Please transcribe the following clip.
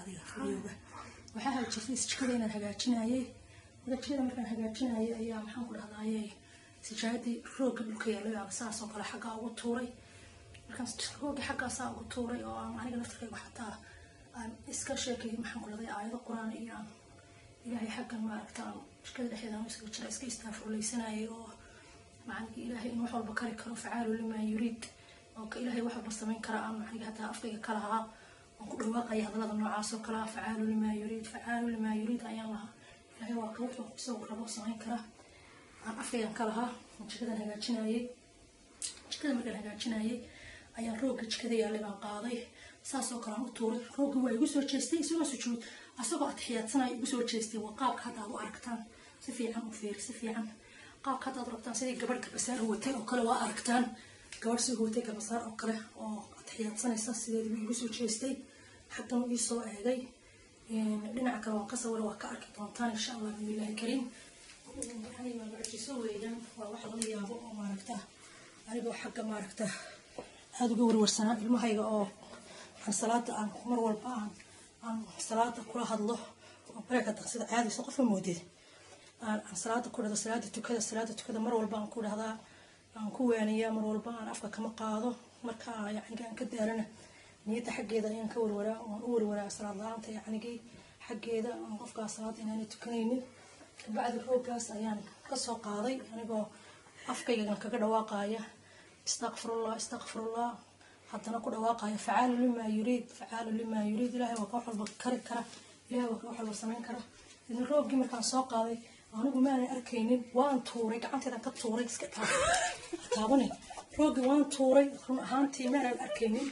adiga fadhiyoga waxaa jirtay jikada inaan hagaajinayay jikada markaan hagaajinayay ayaa maxaan ku dhahdaayay sijaadii rooga dhulka yaalay aan saas oo kale xagga ugu tuuray markaan rooga xagga saa ugu tuuray oo aan aniga laftirkayga xataa aan iska sheekay maxaan ku dhahday aayado quraan iyo ilaahay xaggan ma aragtaan jikada dhexdeeda aan iska jira iska istaafurlaysanayay oo macnaheedu ilaahay in wax walba kari karo facaalu lima yuriid oo ka ilaahay wax walba samayn kara aan macnaheedu hataa afkayga kala ahaa aan ku dhawaaqay hadalada noocaas oo kala facaalu lima yuriid ayaan lahaa ilaahay waa ka wuxuu soo rabo samayn kara aan afkayga kala ahaa jikada hagaajinayay jikada markaan hagaajinayay ayaan rooga jikada yaalay baan qaaday saas oo kale aan u tuuray rooga waa igu soo jeestay isagoo sujuud asagoo adxiyaadsanaya igu soo jeestay waa qaabka hadda aad u aragtaan si fiican u fiiri si fiican qaabka hadda aad aragtaan sidii gabadh gabasaar watay oo kale waa aragtaan gabadh soo watay gabasaar oo kale oo adxiyaadsanaysa sideedii igu soo jeestay xaggan ii soo eegay dhinaca kale waan ka sawir waa ka arki doontaan insha allah billahi kariim waxay ma Mucjiso weeyaan waa wax laga yaabo oo maaragtaa anigoo xagga maaragtaa aad uga warwarsanaa ilmahayga oo aan salaada aan mar walba aan salaada kula hadlo oo baraka taqsida caadi soo qof moodid aan salaada ku dhado salaada tukada mar walba aan ku dhahdaa aan ku waaniyaa mar walba aan afka kama qaado marka yacni aan ka daalana niyada xaggeeda ayaan ka warwaraa oo u warwaraa salaad la'aanta yacni xaggeeda aan qofka salaada inaan tukanaynin bacdi roogaas ayaan ka soo qaaday anigoo afkayga kaga dhawaaqaya astaghfirullah haddana ku dhawaaqaya facaalu lima yuriid ilaahay waa ka wax walba kari kara ilaahay waa ka wax walba samayn kara in roogii markaan soo qaaday anigu ma aanan arkaynin waan tuuray gacanteedan ka tuuray iska taabanay roogii waan tuuray run ahaantii ma aanan arkaynin